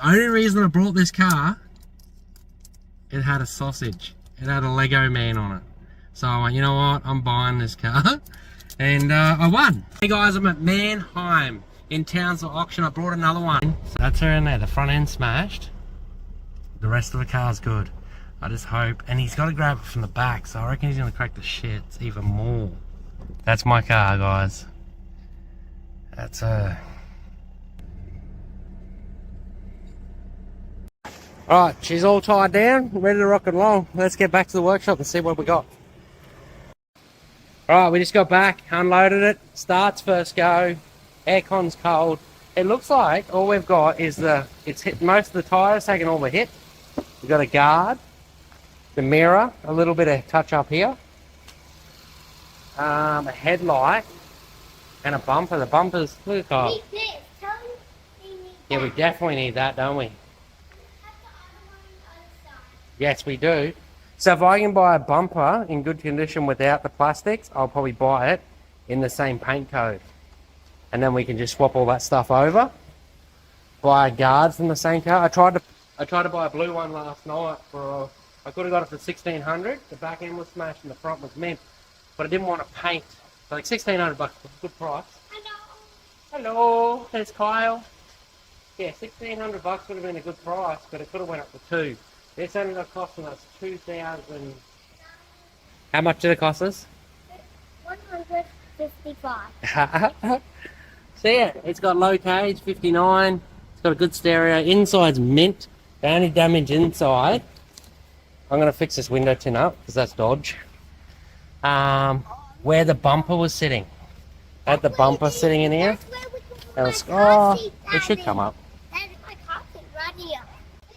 The only reason I brought this car, it had a sausage. It had a Lego man on it. So I went, you know what, I'm buying this car. And I won. Hey guys, I'm at Mannheim in Townsville auction. I brought another one. So that's her in there, the front end smashed. The rest of the car's good. I just hope. And he's got to grab it from the back, so I reckon he's going to crack the shits even more. That's my car, guys. That's her. Alright, she's all tied down, ready to rock and roll. Let's get back to the workshop and see what we got. Alright, we just got back, unloaded it, starts first go, aircon's cold. It looks like all we've got is it's hit most of the tyres, taking all the hit. We've got a guard, the mirror, a little bit of touch up here, a headlight, and a bumper. The bumper's, look, oh. Yeah, we definitely need that, don't we? Yes, we do. So if I can buy a bumper in good condition without the plastics, I'll probably buy it in the same paint code. And then we can just swap all that stuff over. Buy a guard from the same car. I tried to buy a blue one last night for I could have got it for $1,600. The back end was smashed and the front was mint. But I didn't want to paint. So like $1,600 was a good price. Hello. Hello, there's Kyle. Yeah, $1,600 would have been a good price, but it could have went up to $2,000. This ended up costing us 2,000. How much did it cost us? $155. See it? It's got low cage, 59. It's got a good stereo. Inside's mint. The only damage inside. I'm gonna fix this window tin up because that's Dodge. Where the bumper was sitting. I had the bumper sitting in here. It should come up.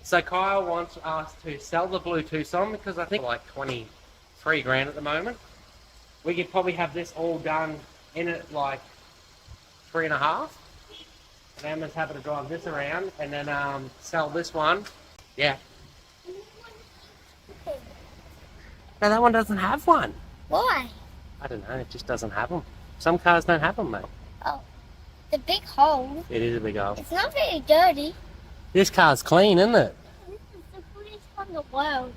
So Kyle wants us to sell the blue Tucson because I think like 23 grand at the moment. We could probably have this all done in it like 3.5. And Emma's happy to drive this around and then sell this one. Yeah. No, that one doesn't have one. Why? I don't know, it just doesn't have them. Some cars don't have them, mate. Oh, the big hole. It is a big hole. It's not very dirty. This car's clean, isn't it? This is the prettiest one in the world.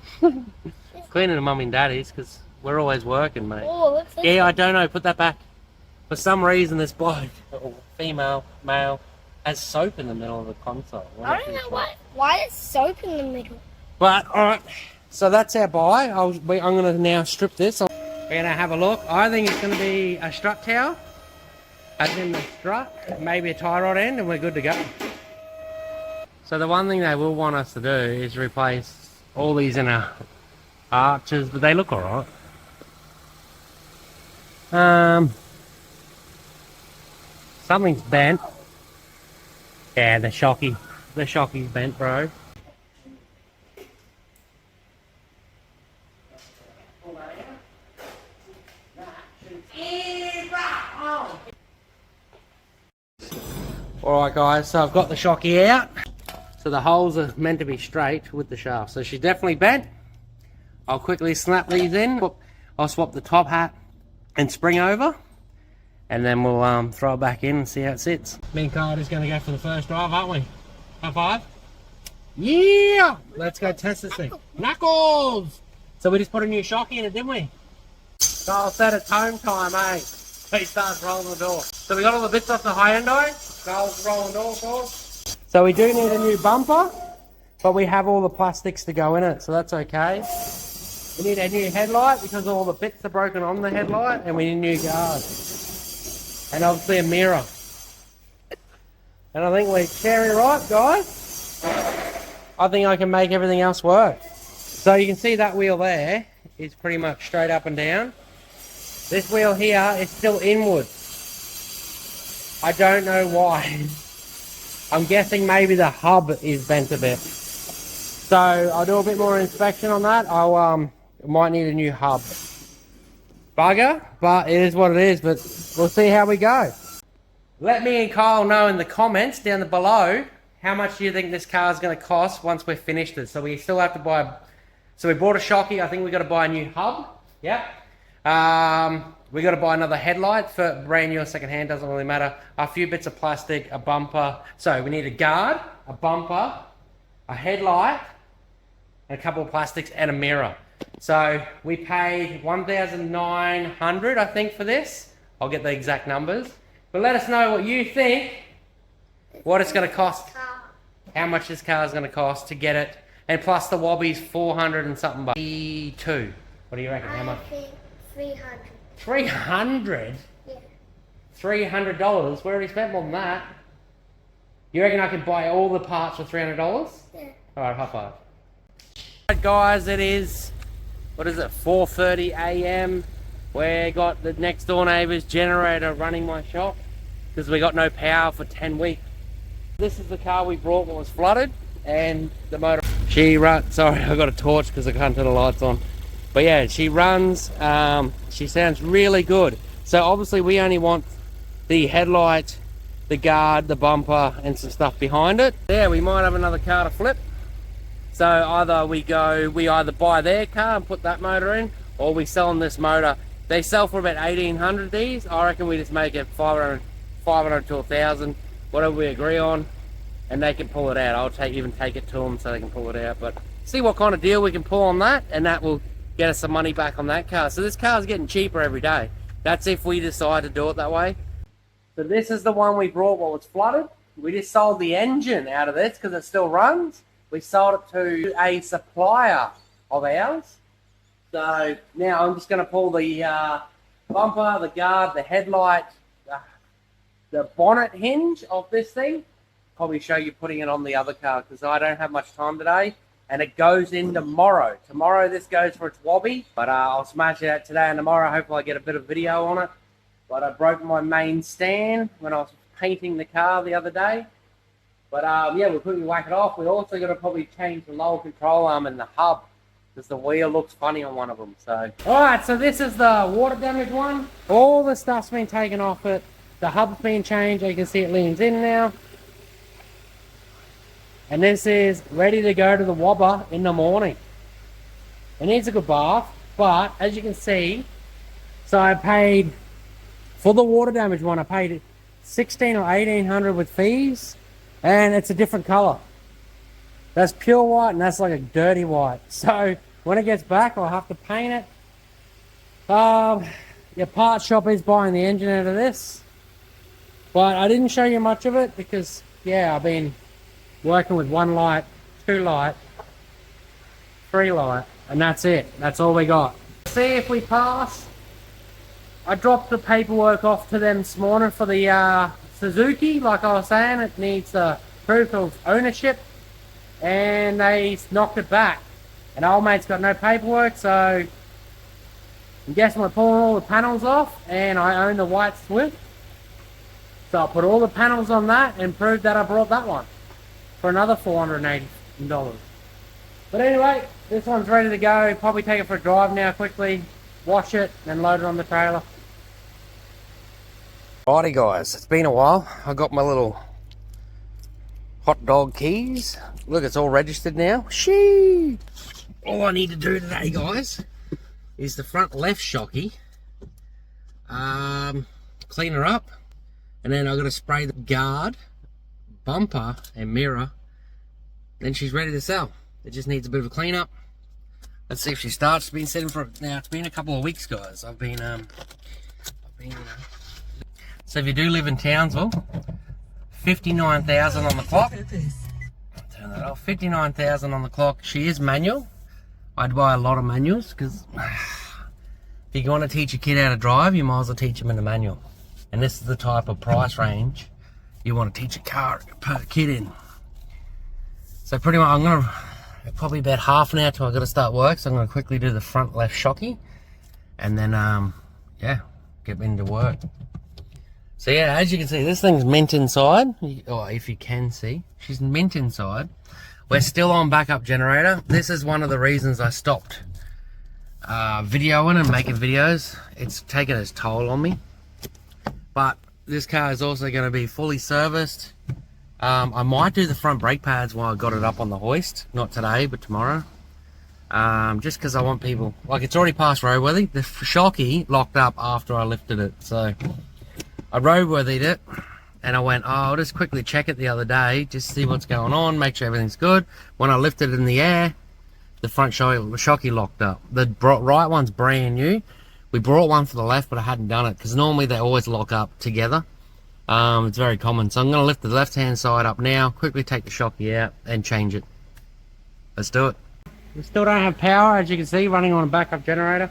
Cleaner than mum and daddy's because we're always working, mate. Oh, what's this? Yeah, I don't know. Put that back. For some reason, this bloke, or female, male, has soap in the middle of the console. I don't know why there's soap in the middle. But, alright. So that's our buy. I'm going to now strip this. We're going to have a look. I think it's going to be a strut tower. As in the strut. Maybe a tie rod end and we're good to go. So the one thing they will want us to do is replace all these inner arches, but they look alright. Something's bent. Yeah, the shockey's bent, bro. Alright guys, so I've got the shocky out. So the holes are meant to be straight with the shaft. So she's definitely bent. I'll quickly snap these in. I'll swap the top hat and spring over. And then we'll throw it back in and see how it sits. Me and Kyle are just going to go for the first drive, aren't we? High five? Yeah! Let's go test this thing. Knuckles! So we just put a new shocky in it, didn't we? Kyle said it's home time, eh? He starts rolling the door. So we got all the bits off the Hyundai. Kyle's rolling the door, of course. So we do need a new bumper, but we have all the plastics to go in it, so that's okay. We need a new headlight because all the bits are broken on the headlight, and we need a new guard. And obviously a mirror. And I think we're cherry ripe, guys. I think I can make everything else work. So you can see that wheel there is pretty much straight up and down. This wheel here is still inwards. I don't know why. I'm guessing maybe the hub is bent a bit. So I'll do a bit more inspection on that. I'll might need a new hub. Bugger, but it is what it is, but we'll see how we go. Let me and Kyle know in the comments down below how much do you think this car is going to cost once we've finished it. So we still have to buy, so we bought a shocky. I think we got to buy a new hub. Yep. We got to buy another headlight for brand new or second hand, doesn't really matter. A few bits of plastic, a bumper. So we need a guard, a bumper, a headlight, and a couple of plastics, and a mirror. So we paid $1,900, I think, for this. I'll get the exact numbers. But let us know what you think, what it's going to cost, how much this car is going to cost to get it. And plus the Wobby's 400 and something bucks. What do you reckon? How much? I think 300. 300? Yeah. $300? We already spent more than that. You reckon I can buy all the parts for $300? Yeah. Alright, high five. Alright guys, it is, what is it, 4:30 a.m. We got the next door neighbour's generator running my shop because we got no power for 10 weeks. This is the car we brought when it was flooded, and the motor, she runs, sorry I got a torch because I can't turn the lights on. But yeah, she runs, she sounds really good. So obviously we only want the headlight, the guard, the bumper, and some stuff behind it. Yeah, we might have another car to flip. So either we either buy their car and put that motor in, or we sell them this motor. They sell for about 1,800 these. I reckon we just make it 500 to 1,000, whatever we agree on, and they can pull it out. I'll even take it to them so they can pull it out. But see what kind of deal we can pull on that, and that will get us some money back on that car. So this car's getting cheaper every day. That's if we decide to do it that way. So this is the one we brought while it's flooded. We just sold the engine out of this because it still runs. We sold it to a supplier of ours. So now I'm just going to pull the bumper, the guard, the headlight, the bonnet hinge of this thing. Probably show you putting it on the other car because I don't have much time today. And it goes in tomorrow. Tomorrow this goes for its Wobby. But I'll smash it out today and tomorrow. Hopefully I get a bit of video on it. But I broke my main stand when I was painting the car the other day. But yeah, we'll quickly whack it off. We're also going to probably change the lower control arm and the hub because the wheel looks funny on one of them. So, alright, so this is the water damage one. All the stuff's been taken off it. The hub's been changed. You can see it leans in now. And this is ready to go to the wobber in the morning. It needs a good bath, but as you can see, so I paid for the water damage one. I paid 16 or 1800 with fees, and it's a different color. That's pure white, and that's like a dirty white. So when it gets back, I'll have to paint it. Your parts shop is buying the engine out of this, but I didn't show you much of it because, yeah, I've been working with 1 light, 2 light, 3 light, and that's it. That's all we got. See if we pass. I dropped the paperwork off to them this morning for the Suzuki. Like I was saying, it needs a proof of ownership, and they knocked it back. And old mate's got no paperwork, so I'm guessing we're pulling all the panels off, and I own the white Swift. So I'll put all the panels on that and prove that I brought that one for another $480. But anyway, this one's ready to go. Probably take it for a drive now quickly, wash it, and load it on the trailer. Righty guys, it's been a while. I got my little hot dog keys. Look, it's all registered now. Shee! All I need to do today, guys, is the front left shocky. Clean her up, and then I've got to spray the guard, bumper, and mirror. Then she's ready to sell. It just needs a bit of a clean up. Let's see if she starts. It's been sitting for now. It's been a couple of weeks, guys. I've been So if you do live in Townsville, 59,000 on the clock. Turn that off. 59,000 on the clock. She is manual. I'd buy a lot of manuals because if you want to teach a kid how to drive, you might as well teach them in a manual. And this is the type of price range you want to teach a car per kid in. So pretty much I'm going to probably about half an hour till I've got to start work, so I'm going to quickly do the front left shocky and then yeah, get into work. So yeah, as you can see, this thing's mint inside, or if you can see, she's mint inside. We're still on backup generator. This is one of the reasons I stopped videoing and making videos. It's taken its toll on me, but this car is also going to be fully serviced. I might do the front brake pads while I got it up on the hoist. Not today, but tomorrow. Just because I want people... Like, it's already past roadworthy. The shocky locked up after I lifted it. So, I roadworthied it. and I went, oh, I'll just quickly check it the other day, just see what's going on, make sure everything's good. When I lifted it in the air, the front shocky locked up. The right one's brand new. We brought one for the left, but I hadn't done it because normally they always lock up together. It's very common. So I'm going to lift the left-hand side up now, quickly take the shocky out and change it. Let's do it. We still don't have power, as you can see, running on a backup generator.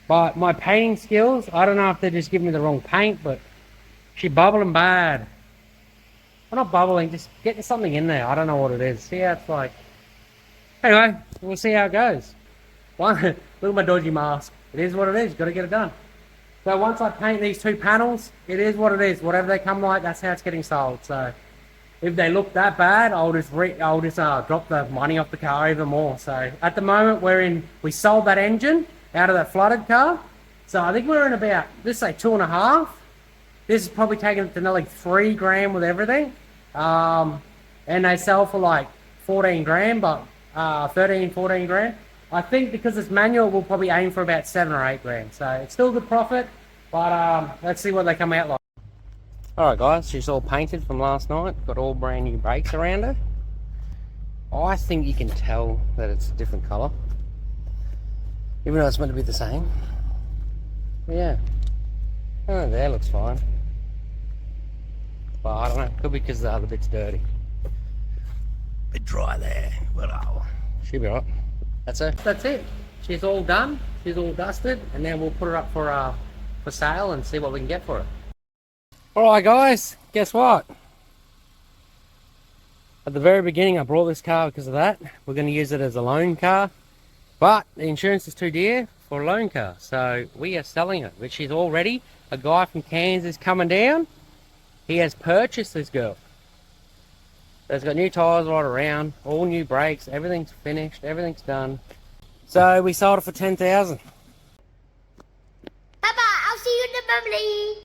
But my painting skills, I don't know if they're just giving me the wrong paint, but she's bubbling bad. Well, not bubbling, just getting something in there. I don't know what it is. See how it's like. Anyway, we'll see how it goes. Look at my dodgy mask. It is what it is. Got to get it done. So once I paint these two panels, it is what it is. Whatever they come like, that's how it's getting sold. So if they look that bad, I'll just drop the money off the car even more. So at the moment, we sold that engine out of that flooded car. So I think we're in about, let's say 2.5. This is probably taking it to nearly 3 grand with everything. And they sell for like 14 grand, but 13, 14 grand. I think because it's manual, we'll probably aim for about 7 or 8 grand. So it's still good profit, but let's see what they come out like. Alright guys, she's all painted from last night. Got all brand new brakes around her. I think you can tell that it's a different colour, even though it's meant to be the same. But yeah, oh, there looks fine. But I don't know, could be because the other bit's dirty. Bit dry there, but oh, she'll be right. That's it. She's all done. She's all dusted, and then we'll put her up for sale and see what we can get for her. Alright guys, guess what? At the very beginning I brought this car because of that. We're going to use it as a loan car, but the insurance is too dear for a loan car, so we are selling it. But she's all ready. A guy from Kansas is coming down. He has purchased this girl. So it's got new tyres right around, all new brakes, everything's finished, everything's done. So we sold it for $10,000. Bye-bye, I'll see you in the bubbly.